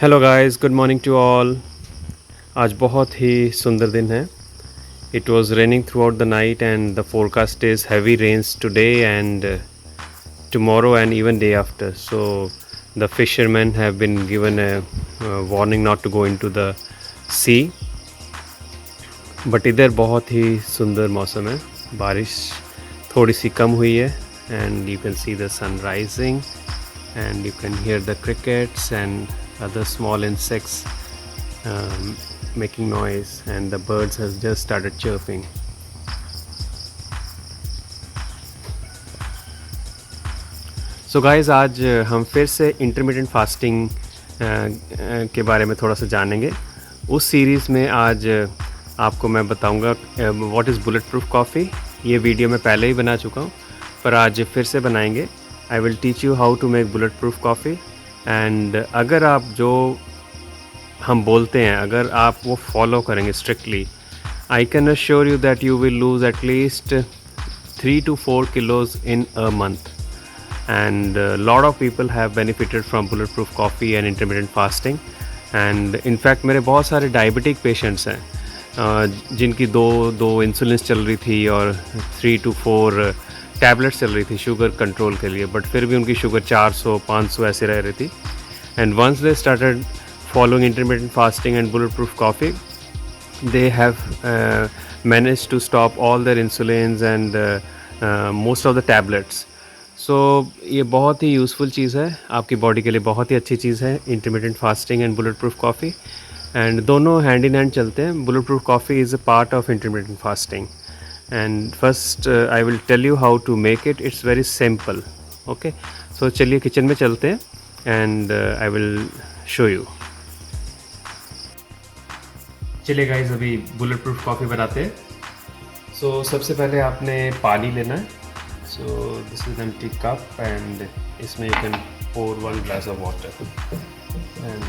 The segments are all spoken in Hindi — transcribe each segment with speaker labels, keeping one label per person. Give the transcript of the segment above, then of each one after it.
Speaker 1: Hello guys, good morning to all. आज बहुत ही सुंदर दिन है। It was raining throughout the night and the forecast is heavy rains today and tomorrow and even day after. So the fishermen have been given a warning not to go into the sea. But इधर बहुत ही सुंदर मौसम है। बारिश थोड़ी सी कम हुई है and you can see the sun rising and you can hear the crickets and other small insects making noise, and the birds have just started chirping. So guys, आज हम फिर से इंटरमीडिएट फास्टिंग के बारे में थोड़ा सा जानेंगे। उस सीरीज़ में आज आपको मैं बताऊंगा what is bullet proof coffee. ये वीडियो मैं पहले ही बना चुका हूँ, पर आज फिर से बनाएंगे। I will teach you how to make bullet proof coffee. And अगर आप जो हम बोलते हैं अगर आप वो फॉलो करेंगे strictly, I can assure you that you will lose at least 3 to 4 kilos in a month. And a lot of people have benefited from bulletproof coffee and intermittent fasting. And in fact मेरे बहुत सारे डायबिटिक पेशेंट्स हैं जिनकी दो इंसुलिन चल रही थी और 3 to 4 टैबलेट्स चल रही थी शुगर कंट्रोल के लिए, बट फिर भी उनकी शुगर 400-500 ऐसे रह रही थी। And once they started following intermittent fasting and bullet proof coffee, they have managed to stop all their insulins and most of the tablets. So ये बहुत ही यूज़फुल चीज़ है, आपकी बॉडी के लिए बहुत ही अच्छी चीज़ है intermittent fasting and bullet proof coffee. And दोनों हैंड इन हैंड चलते हैं। Bullet proof coffee is a part of intermittent fasting. And first I will tell you how to make it. It's very simple. Okay, so चलिए किचन में चलते हैं and I will show you. चलिए गाइस, अभी बुलेट प्रूफ कॉफ़ी बनाते हैं। सो सबसे पहले आपने पानी लेना है। So this is empty cup and इसमें you can pour 1 glass of water and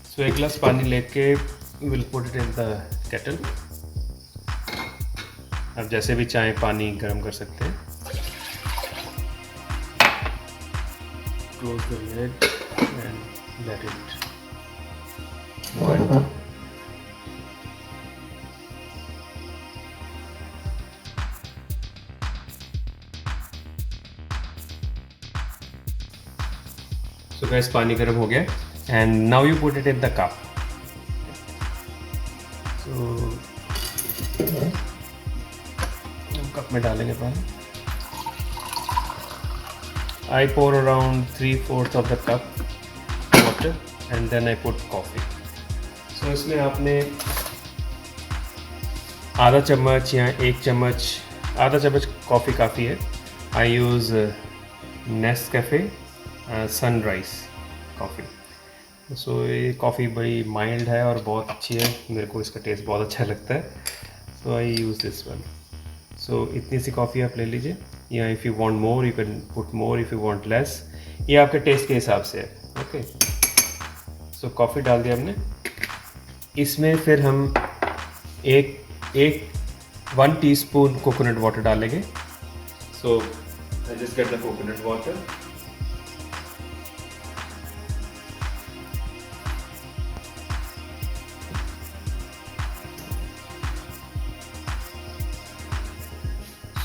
Speaker 1: so 1 glass पानी लेके will put it in the kettle. आप जैसे भी चाहें पानी गर्म कर सकते हैं। Close the lid and let it boil. So gas, पानी गर्म हो गया and now you put it in the cup. So cup में डालेंगे पानी। I pour around 3/4 of the cup water and then I put coffee. So इसमें आपने आधा चम्मच या 1 चम्मच, आधा चम्मच कॉफ़ी काफ़ी है। I use Nescafe sunrise coffee. So ये कॉफ़ी बड़ी माइल्ड है और बहुत अच्छी है, मेरे को इसका टेस्ट बहुत अच्छा लगता है। सो आई यूज़ दिस वन। सो इतनी सी कॉफ़ी आप ले लीजिए, या if you want more you can put more, if you want less, ये आपके टेस्ट के हिसाब से है। ओके, सो कॉफ़ी डाल दिया हमने। इसमें फिर हम एक 1 टीस्पून कोकोनट वाटर डालेंगे। So I just get the coconut water.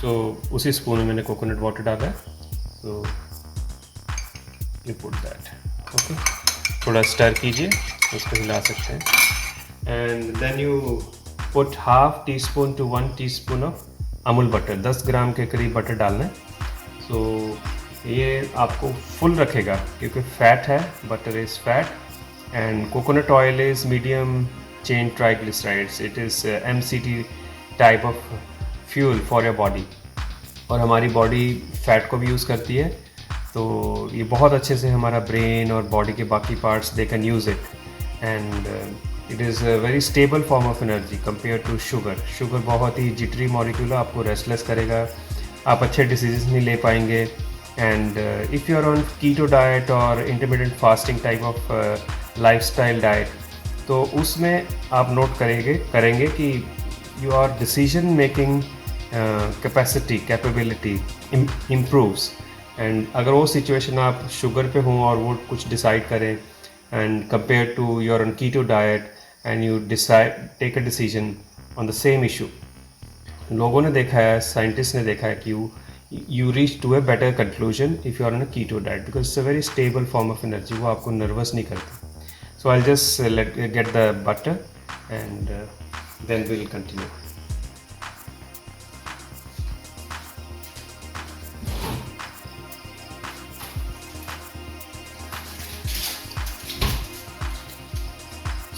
Speaker 1: तो उसी स्पून में मैंने कोकोनट वाटर डाला है। तो यू पुट दैट। ओके, थोड़ा स्टर कीजिए, उसको हिला सकते हैं। And then you put 1/2 teaspoon to 1 teaspoon of Amul butter. 10 gram के करीब बटर डालना है। सो ये आपको फुल रखेगा क्योंकि फैट है, butter is fat and coconut oil is medium chain triglycerides. It is MCT type of fuel for your body, और हमारी बॉडी फैट को भी यूज़ करती है। तो ये बहुत अच्छे से हमारा ब्रेन और बॉडी के बाकी parts they can use it, and it is a very stable form of energy compare to sugar. Sugar बहुत ही जिटरी मॉलिक्यूल है, आपको रेस्टलेस करेगा, आप अच्छे डिसीज़ नहीं ले पाएंगे। And if you are on keto diet और intermittent fasting type of lifestyle diet, तो उसमें आप नोट करेंगे कि your decision making capability improves. And अगर वो सिचुएशन आप शुगर पे हों और वो कुछ डिसाइड करें and compare to your own keto diet and you decide take a decision on the same issue, लोगों ने देखा है, साइंटिस्ट ने देखा है कि you reach to a better conclusion if you are on a keto diet because it's a very stable form of energy, वो आपको nervous नहीं करती. So I'll just get the butter and then we'll continue.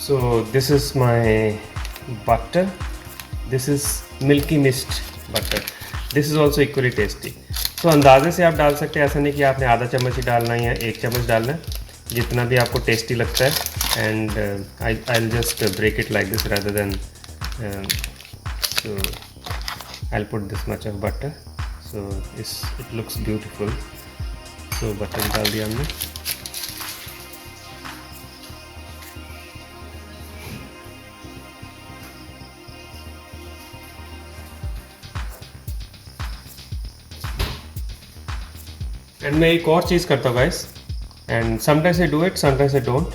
Speaker 1: So this is my butter. This is milky mist butter. This is also equally tasty. So अंदाजे से आप डाल सकते हैं, ऐसा नहीं कि आपने आधा चम्मच ही डालना है या 1 चम्मच डालना है, जितना भी आपको टेस्टी लगता है. And I'll just break it like this rather than so I'll put this much of butter. So it looks beautiful. So butter डाल दिया हमने. एंड मैं एक और चीज़ करता हूँ guys, and sometimes I do it, sometimes I don't.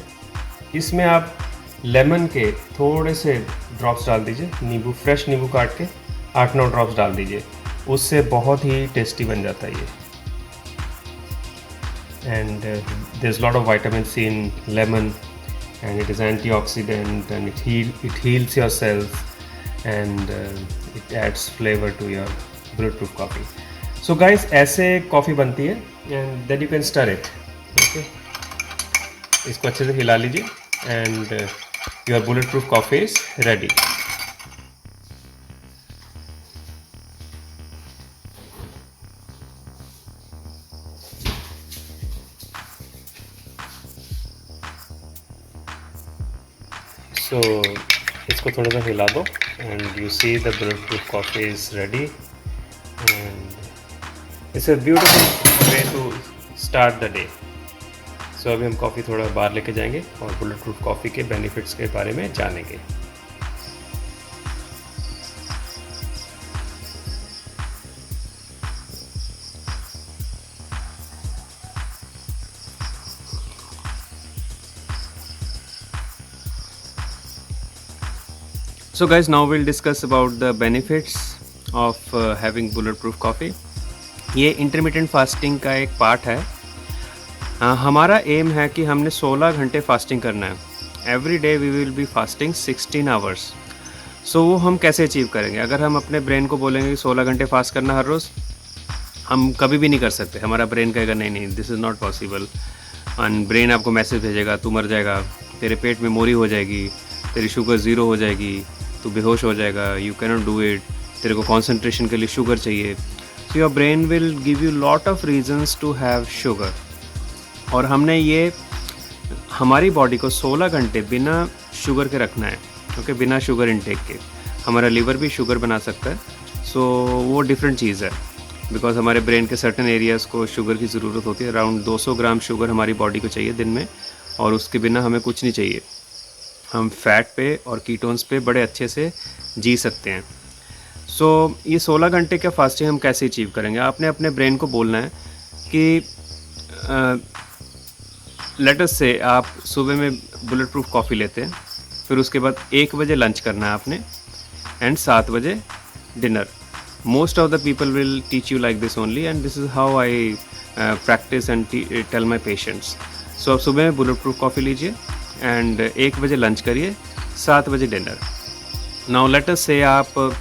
Speaker 1: इसमें आप लेमन के थोड़े से ड्रॉप्स डाल दीजिए, नींबू, फ्रेश नींबू काट के 8-9 ड्रॉप्स डाल दीजिए, उससे बहुत ही टेस्टी बन जाता है ये. And there is lot of vitamin C in lemon and it is antioxidant and it heals your cells and it adds flavour to your bullet proof coffee. So guys, ऐसे कॉफ़ी बनती है and then you can stir it. Okay, इसको अच्छे से हिला लीजिए and your bullet proof coffee is ready. So इसको थोड़ा सा हिला दो and you see the bullet proof coffee is ready. It's a beautiful way to start the day. So अभी हम कॉफ़ी थोड़ा बाहर लेके जाएंगे और बुलेट प्रूफ कॉफ़ी के बेनिफिट्स के बारे में जानेंगे. So guys, now we'll discuss about the benefits of having bulletproof coffee. ये इंटरमिटेंट फास्टिंग का एक पार्ट है. हमारा एम है कि हमने 16 घंटे फास्टिंग करना है. Every day we will be fasting 16 hours. So वो हम कैसे अचीव करेंगे? अगर हम अपने ब्रेन को बोलेंगे कि 16 घंटे फास्ट करना हर रोज़, हम कभी भी नहीं कर सकते. हमारा ब्रेन कहेगा नहीं नहीं, this is not possible. And brain आपको मैसेज भेजेगा, तू मर जाएगा, तेरे पेट में मोरी हो जाएगी, तेरी शुगर ज़ीरो हो जाएगी, तू बेहोश हो जाएगा, you can not do it, तेरे को कॉन्सेंट्रेशन के लिए शुगर चाहिए. So your brain will give you lot of reasons to have sugar. और हमने ये हमारी बॉडी को 16 घंटे बिना शुगर के रखना है. ओके, बिना शुगर इनटेक के. हमारा लीवर भी शुगर बना सकता है. सो वो डिफरेंट चीज़ है, बिकॉज हमारे ब्रेन के सर्टन एरियाज़ को शुगर की ज़रूरत होती है. अराउंड 200 ग्राम शुगर हमारी बॉडी को चाहिए दिन में, और उसके बिना हमें कुछ नहीं चाहिए. हम फैट पे और कीटोन्स पे बड़े अच्छे से जी सकते हैं. सो ये 16 घंटे का फास्टिंग हम कैसे अचीव करेंगे? आपने अपने ब्रेन को बोलना है कि लेट अस से आप सुबह में बुलेट प्रूफ कॉफ़ी लेते हैं, फिर उसके बाद 1 बजे लंच करना है आपने एंड 7 बजे dinner. Most of the people will teach you like this only and this is how I practice and tell my patients. So आप सुबह में बुलेट प्रूफ कॉफ़ी लीजिए एंड 1 बजे लंच करिए, 7 बजे डिनर. नाउ लेट अस से आप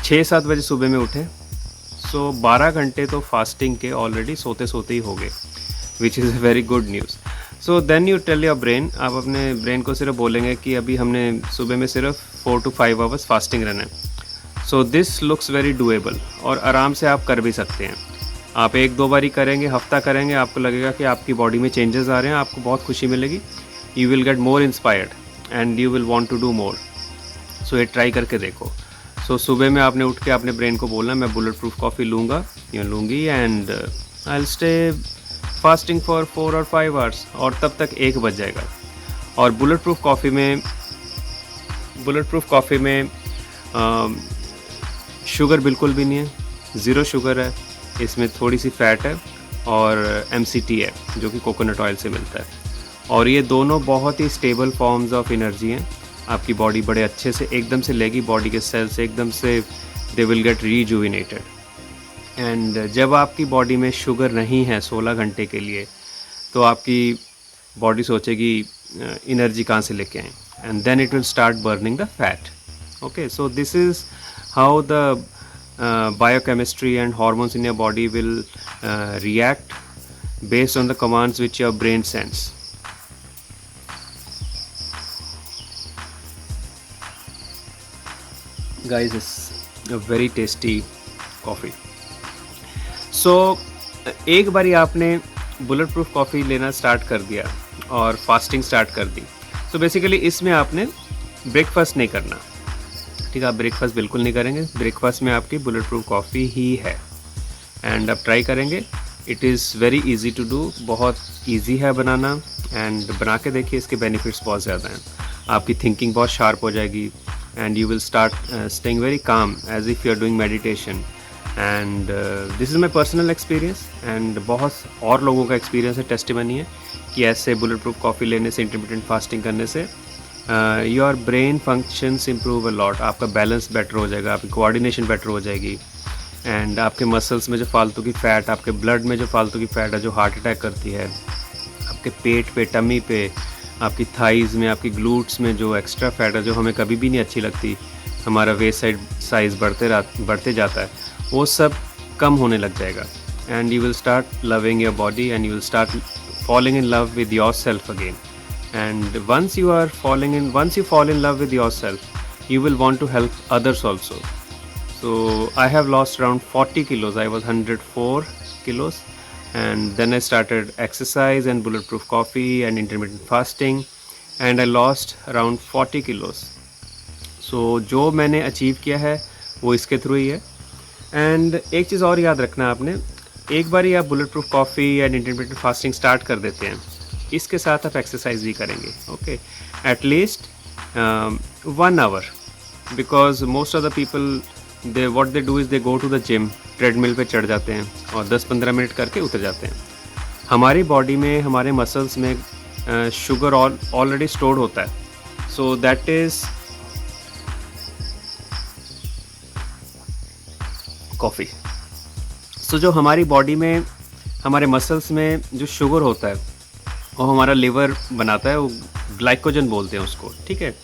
Speaker 1: 6-7 बजे सुबह में उठे, सो 12 घंटे तो फास्टिंग के ऑलरेडी सोते सोते ही हो गए, which is a very good news. So then you tell your brain, आप अपने ब्रेन को सिर्फ बोलेंगे कि अभी हमने सुबह में सिर्फ 4 to 5 आवर्स फास्टिंग रहना है. So this looks very doable और आराम से आप कर भी सकते हैं. आप 1-2 बार ही करेंगे, हफ्ता करेंगे, आपको लगेगा कि आपकी बॉडी में चेंजेस आ रहे हैं, आपको बहुत खुशी मिलेगी. You will get more inspired and you will want to do more. So ये ट्राई करके देखो. सो सुबह में आपने उठ के अपने ब्रेन को बोलना, मैं बुलेट प्रूफ कॉफ़ी लूँगा या लूँगी and I will stay fasting for 4 or 5 hours, और तब तक 1 बज जाएगा. और बुलेट प्रूफ कॉफ़ी में बुलेट प्रूफ कॉफ़ी में शुगर बिल्कुल भी नहीं है, ज़ीरो शुगर है, इसमें थोड़ी सी फ़ैट है और MCT है जो कि कोकोनट ऑयल से मिलता है। और ये दोनों बहुत ही स्टेबल फॉर्म्स ऑफ एनर्जी हैं। आपकी बॉडी बड़े अच्छे से एकदम से लेगी, बॉडी के सेल्स एकदम से दे विल गेट रीजुविनेटेड। एंड जब आपकी बॉडी में शुगर नहीं है 16 घंटे के लिए, तो आपकी बॉडी सोचेगी एनर्जी कहाँ से लेके आएँ, and then it will start burning the fat. Okay, so this is how the biochemistry and hormones in your body will react based on the commands which your brain sends. Guys, it's a very tasty coffee. So एक बारी आपने बुलेट प्रूफ कॉफ़ी लेना स्टार्ट कर दिया और फास्टिंग स्टार्ट कर दी, तो बेसिकली इसमें आपने ब्रेकफास्ट नहीं करना। ठीक है, आप ब्रेकफास्ट बिल्कुल नहीं करेंगे। ब्रेकफास्ट में आपकी बुलेट प्रूफ कॉफ़ी ही है। एंड आप ट्राई करेंगे, it is very easy to do, बहुत इजी है बनाना। एंड बना के देखिए, इसके बेनिफिट्स बहुत ज़्यादा हैं। आपकी थिंकिंग बहुत शार्प हो जाएगी and you will start staying very calm as if you are doing meditation. And this is my personal experience and बहुत और लोगों का एक्सपीरियंस है, टेस्टिमनी है कि ऐसे बुलेट प्रूफ कॉफ़ी लेने से, इंटरमिटेंट फास्टिंग करने से your brain functions improve a lot. आपका बैलेंस बेटर हो जाएगा, आपकी कोऑर्डिनेशन बेटर हो जाएगी। एंड आपके मसल्स में जो फालतू की फ़ैट, आपके ब्लड में जो फालतू की फ़ैट है जो हार्ट अटैक करती है, आपके पेट पे, टमी पे, आपकी थाइज़ में, आपकी ग्लूट्स में जो एक्स्ट्रा फ़ैट है जो हमें कभी भी नहीं अच्छी लगती, हमारा वेस्ट साइज़ बढ़ते जाता है, वो सब कम होने लग जाएगा। And you will start loving your body and you will start falling in love with yourself again. And once you fall in love with yourself, you will want to help others also. So I have lost around 40 kilos. I was 104 kilos, and then I started exercise and bulletproof coffee and intermittent fasting, and I lost around 40 kilos. So जो मैंने अचीव किया है वो इसके थ्रू ही है। एंड एक चीज़ और याद रखना आपने, एक बार आप bullet proof coffee and intermittent fasting start कर देते हैं, इसके साथ आप एक्सरसाइज भी करेंगे। Okay, at least 1 hour, because most of the people what they do is they go to the gym, treadmill पे चढ़ जाते हैं और 10-15 मिनट करके उतर जाते हैं। हमारी बॉडी में, हमारे मसल्स में शुगर ऑलरेडी स्टोर्ड होता है। So that is coffee. So जो हमारी बॉडी में, हमारे मसल्स में जो शुगर होता है वो हमारा लिवर बनाता है, वो ग्लाइकोजन बोलते हैं उसको। ठीक है,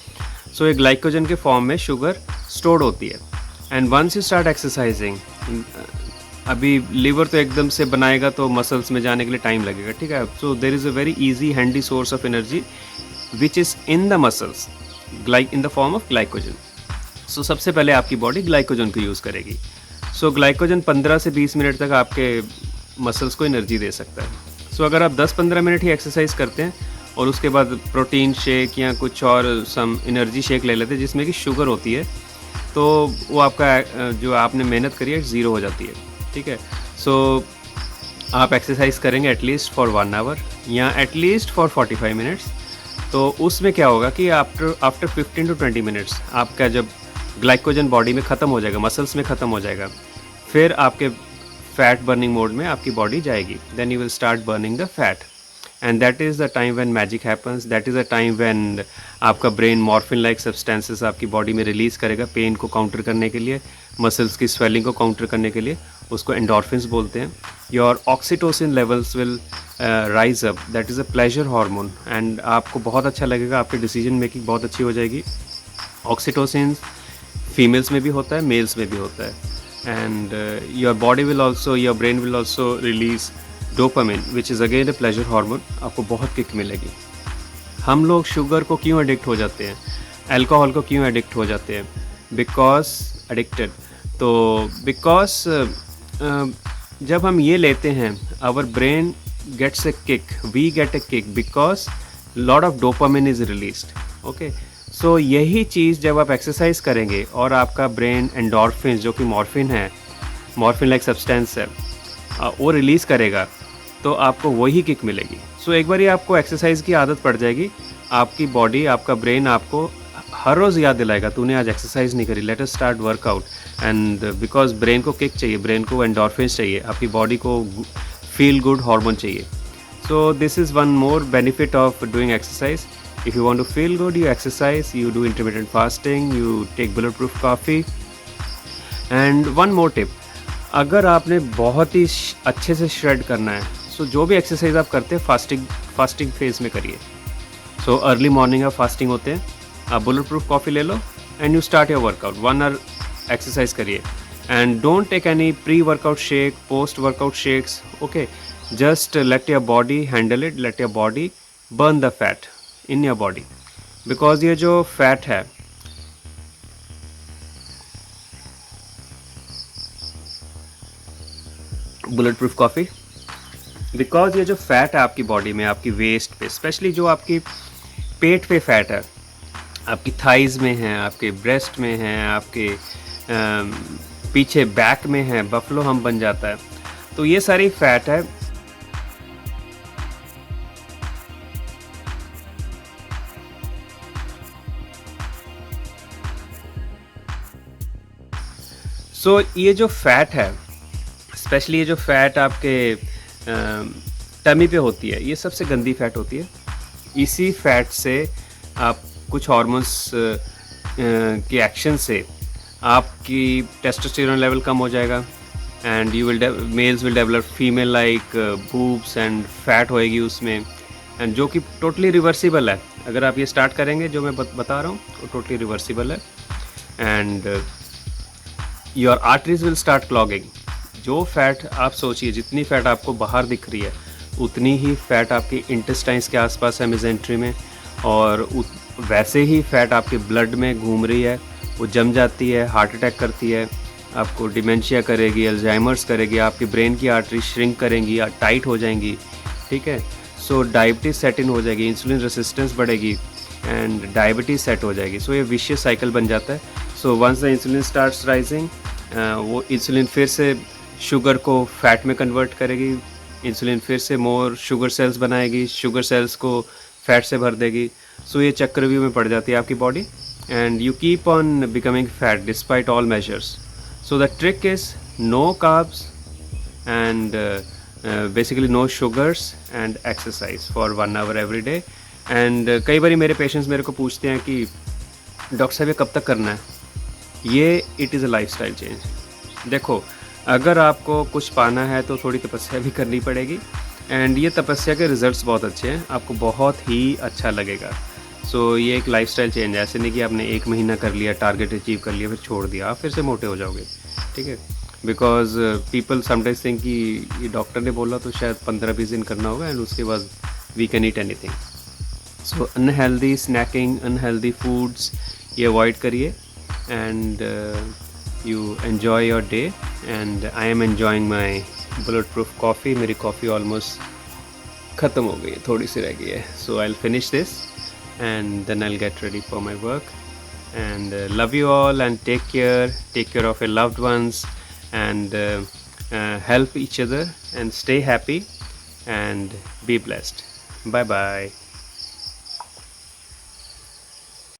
Speaker 1: सो ये ग्लाइकोजन के फॉर्म में शुगर स्टोर्ड होती है। And once you start exercising, अभी लिवर तो एकदम से बनाएगा तो मसल्स में जाने के लिए टाइम लगेगा। ठीक है, so there is a very easy handy source of energy which is in the muscles, in the form of glycogen. So सबसे पहले आपकी बॉडी ग्लाइकोजन को यूज़ करेगी। सो ग्लाइकोजन 15 से 20 मिनट तक आपके मसल्स को एनर्जी दे सकता है। सो अगर आप 10-15 मिनट ही एक्सरसाइज करते हैं और उसके बाद प्रोटीन शेक या कुछ और सम एनर्जी शेक ले लेते हैं जिसमें कि शुगर होती है, तो वो आपका जो आपने मेहनत करी है ज़ीरो हो जाती है। ठीक है, सो आप एक्सरसाइज करेंगे एटलीस्ट फॉर 1 आवर या एटलीस्ट फॉर 45 मिनट्स। तो उसमें क्या होगा कि आफ्टर 15 to 20 मिनट्स आपका जब ग्लाइकोजन बॉडी में ख़त्म हो जाएगा, मसल्स में ख़त्म हो जाएगा, फिर आपके फैट बर्निंग मोड में आपकी बॉडी जाएगी। Then you will start burning the fat, and that is the time when magic happens. That is the time when आपका ब्रेन मॉर्फिन लाइक सब्सटेंसेस आपकी बॉडी में रिलीज़ करेगा, पेन को काउंटर करने के लिए, मसल्स की स्वेलिंग को काउंटर करने के लिए। उसको एंडोर्फिन्स बोलते हैं। Your oxytocin levels will rise up, that is a pleasure hormone, and आपको बहुत अच्छा लगेगा, आपकी डिसीजन मेकिंग बहुत अच्छी हो जाएगी। ऑक्सीटोसिन फीमेल्स में भी होता है, मेल्स में भी होता है। And your body will also, your brain will also release dopamine which is again a pleasure hormone. आपको बहुत किक मिलेगी। हम लोग शुगर को क्यों एडिक्ट हो जाते हैं, अल्कोहल को क्यों एडिक्ट हो जाते हैं? बिकॉज जब हम ये लेते हैं, our brain gets a kick, we get a kick because lot of dopamine is released. Okay, so यही चीज़ जब आप एक्सरसाइज करेंगे और आपका ब्रेन एंडोर्फिन, जो कि मॉर्फिन है, मॉर्फिन लाइक सब्सटेंस है, वो रिलीज़ करेगा, तो आपको वही किक मिलेगी। सो एक बार आपको एक्सरसाइज की आदत पड़ जाएगी, आपकी बॉडी, आपका ब्रेन आपको हर रोज़ याद दिलाएगा तूने आज एक्सरसाइज नहीं करी, let us start workout. And because brain को किक चाहिए, ब्रेन को एंडोर्फिन्स चाहिए, आपकी बॉडी को फील गुड हार्मोन चाहिए। So this is one more benefit of doing exercise. If you want to feel good, you exercise, you do intermittent fasting, you take bulletproof coffee. And one more tip, अगर आपने बहुत ही अच्छे से श्रेड करना है, सो जो भी एक्सरसाइज आप करते हैं फास्टिंग फेज में करिए। सो अर्ली मॉर्निंग आप फास्टिंग होते हैं, आप बुलेट प्रूफ कॉफ़ी ले लो and you start your workout. 1 hour exercise करिए and don't take any pre workout shake, post workout shakes. Okay, just let your body handle it, let your body burn the fat in your body, because ये जो fat है, बुलेट प्रूफ कॉफ़ी, बिकॉज ये जो फैट है आपकी बॉडी में, आपकी वेस्ट पे, स्पेशली जो आपकी पेट पे फैट है, आपकी थाइज में है, आपके ब्रेस्ट में है, आपके पीछे बैक में है, बफलो हम बन जाता है, तो ये सारी फैट है। सो ये जो फैट है, स्पेशली ये जो फैट आपके टमी पे होती है, ये सबसे गंदी फैट होती है। इसी फैट से आप कुछ हार्मोन्स के एक्शन से आपकी टेस्टोस्टेरोन लेवल कम हो जाएगा and males will develop female like boobs and fat होएगी उसमें, एंड जो कि टोटली रिवर्सिबल है। अगर आप ये स्टार्ट करेंगे जो मैं बता रहा हूँ, वो टोटली रिवर्सिबल है। And your arteries will start clogging. जो फैट आप सोचिए, जितनी फैट आपको बाहर दिख रही है, उतनी ही फैट आपके इंटेस्टाइन्स के आसपास है, मेजेंट्री में, और वैसे ही फैट आपके ब्लड में घूम रही है, वो जम जाती है, हार्ट अटैक करती है, आपको डिमेंशिया करेगी, अल्जाइमर्स करेगी, आपके ब्रेन की आर्टरी श्रिंक करेंगी, टाइट हो जाएंगी, ठीक है। सो डायबिटीज़ सेट इन हो जाएगी, इंसुलिन रेसिस्टेंस बढ़ेगी एंड डायबिटीज़ सेट हो जाएगी। सो ये विशियस साइकिल बन जाता है। So once the insulin starts rising, वो इंसुलिन फिर से शुगर को फैट में कन्वर्ट करेगी, इंसुलिन फिर से मोर शुगर सेल्स बनाएगी, शुगर सेल्स को फैट से भर देगी। सो ये चक्रव्यूह में पड़ जाती है आपकी body and you keep on becoming fat despite all measures. So the trick is no carbs and basically no sugars and exercise for 1 hour every day. And कई बार मेरे पेशेंट्स मेरे को पूछते हैं कि डॉक्टर साहब ये कब तक करना है? ये it is a lifestyle change. देखो, अगर आपको कुछ पाना है तो थोड़ी तपस्या भी करनी पड़ेगी एंड ये तपस्या के रिजल्ट्स बहुत अच्छे हैं, आपको बहुत ही अच्छा लगेगा। सो ये एक लाइफस्टाइल चेंज है, ऐसे नहीं कि आपने 1 महीना कर लिया, टारगेट अचीव कर लिया, फिर छोड़ दिया, आप फिर से मोटे हो जाओगे, ठीक है। बिकॉज पीपल समटाइम्स थिंक कि ये डॉक्टर ने बोला तो शायद 15-20 दिन करना होगा एंड उसके बाद we can eat anything. So unhealthy snacking, unhealthy foods ये अवॉइड करिए and you enjoy your day। and I am enjoying my bulletproof coffee। मेरी कॉफ़ी ऑलमोस्ट ख़त्म हो गई है, थोड़ी सी रह गई है। so I'll finish this and then I'll get ready for my work and love you all and take care of your loved ones and help each other and stay happy and be blessed। bye bye।